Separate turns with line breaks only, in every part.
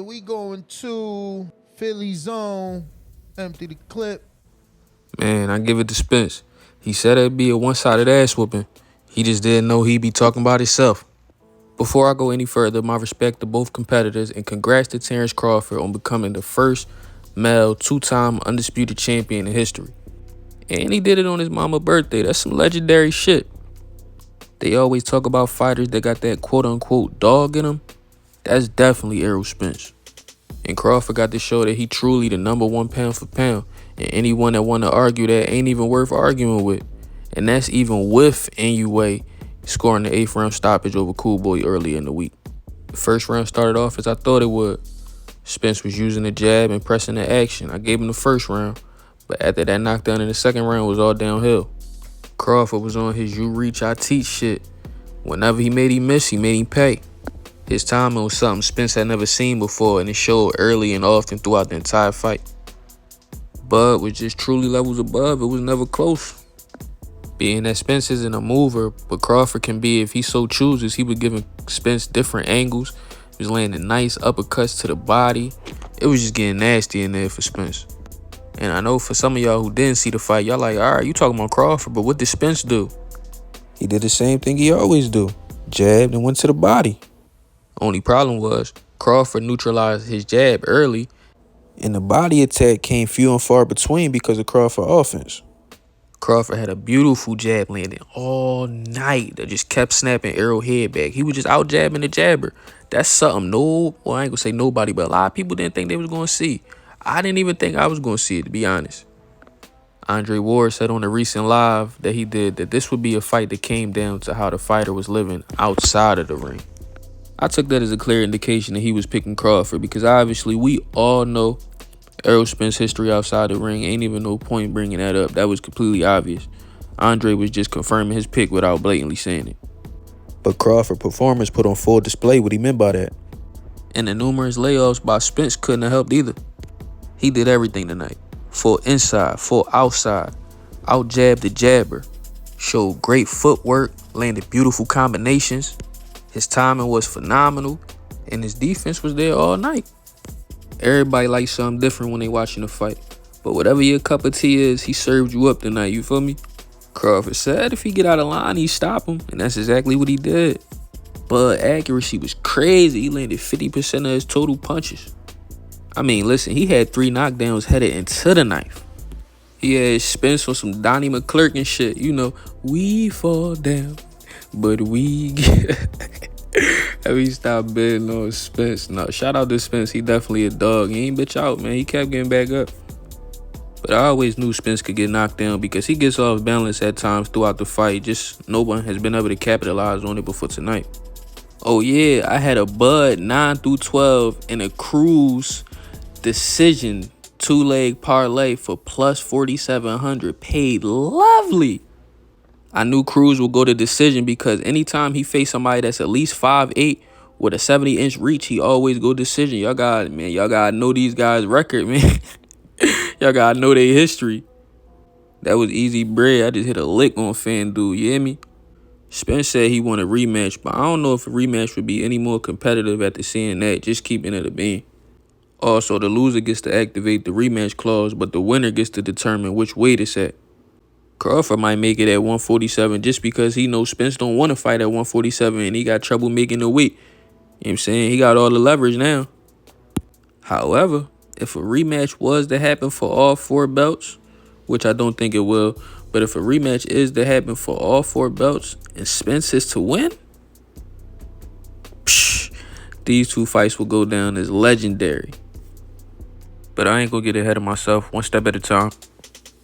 We going to Philly zone, empty the clip.
Man, I give it to Spence. He said it'd be a one-sided ass whooping. He just didn't know he'd be talking about himself. Before I go any further, my respect to both competitors and congrats to Terence Crawford on becoming the first male two-time undisputed champion in history. And he did it on his mama's birthday. That's some legendary shit. They always talk about fighters that got that quote-unquote dog in them. That's definitely Errol Spence. And Crawford got to show that he truly the number one pound for pound. And anyone that want to argue that ain't even worth arguing with. And that's even with NUA scoring the 8th round stoppage over Cool Boy early in the week. The first round started off as I thought it would. Spence was using the jab and pressing the action. I gave him the first round. But after that knockdown in the second round was all downhill. Crawford was on his you reach, I teach shit. Whenever he made him miss, he made him pay. His timing was something Spence had never seen before, and it showed early and often throughout the entire fight. Bud was just truly levels above. It was never close. Being that Spence isn't a mover, but Crawford can be if he so chooses, he was giving Spence different angles. He was landing nice uppercuts to the body. It was just getting nasty in there for Spence. And I know for some of y'all who didn't see the fight, y'all like, all right, you talking about Crawford, but what did Spence do? He did the same thing he always do. Jabbed and went to the body. Only problem was Crawford neutralized his jab early, and the body attack came few and far between because of Crawford offense. Crawford had a beautiful jab landing all night that just kept snapping Errol head back. He was just out jabbing the jabber. That's something I ain't gonna say nobody, but a lot of people didn't think they was gonna see. I didn't even think I was gonna see it, to be honest. Andre Ward said on a recent live that he did that this would be a fight that came down to how the fighter was living outside of the ring. I took that as a clear indication that he was picking Crawford because obviously we all know Errol Spence's history outside the ring. Ain't even no point bringing that up. That was completely obvious. Andre was just confirming his pick without blatantly saying it. But Crawford's performance put on full display what he meant by that. And the numerous layoffs by Spence couldn't have helped either. He did everything tonight. Full inside, full outside, out jab the jabber. Showed great footwork, landed beautiful combinations. His timing was phenomenal, and his defense was there all night. Everybody likes something different when they watching the fight. But whatever your cup of tea is, he served you up tonight, you feel me? Crawford said if he get out of line, he stop him, and that's exactly what he did. But accuracy was crazy. He landed 50% of his total punches. I mean, listen, he had 3 knockdowns headed into the knife. He had Spence on some Donnie McClurkin and shit. You know, we fall down, but we get... We stopped betting on Spence. No, shout out to Spence. He definitely a dog. He ain't bitch out, man. He kept getting back up. But I always knew Spence could get knocked down because he gets off balance at times throughout the fight. Just no one has been able to capitalize on it before tonight. Oh, yeah. I had a Bud 9-12 and a Cruz decision 2-leg parlay for plus 4,700. Paid lovely. I knew Cruz would go to decision because anytime he faced somebody that's at least 5'8" with a 70-inch reach, he always go decision. Y'all gotta know these guys' record, man. Y'all gotta know their history. That was easy bread. I just hit a lick on FanDuel, you hear me? Spence said he wanted a rematch, but I don't know if a rematch would be any more competitive after seeing that, just keeping it a bean. Also, the loser gets to activate the rematch clause, but the winner gets to determine which weight it's at. Crawford might make it at 147 just because he knows Spence don't want to fight at 147 and he got trouble making the weight. You know what I'm saying? He got all the leverage now. However, if a rematch was to happen for all 4 belts, which I don't think it will, but if a rematch is to happen for all 4 belts and Spence is to win, these 2 fights will go down as legendary. But I ain't gonna get ahead of myself, one step at a time.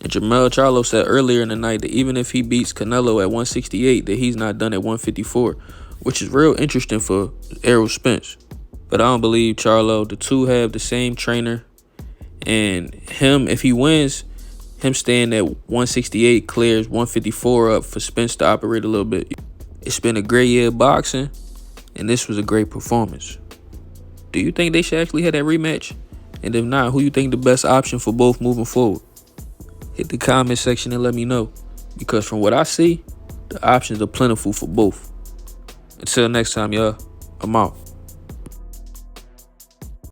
And Jermell Charlo said earlier in the night that even if he beats Canelo at 168, that he's not done at 154, which is real interesting for Errol Spence. But I don't believe Charlo. The 2 have the same trainer. And him, if he wins, him staying at 168 clears 154 up for Spence to operate a little bit. It's been a great year of boxing, and this was a great performance. Do you think they should actually have that rematch? And if not, who you think the best option for both moving forward? Hit the comment section and let me know. Because from what I see, the options are plentiful for both. Until next time, y'all, I'm out.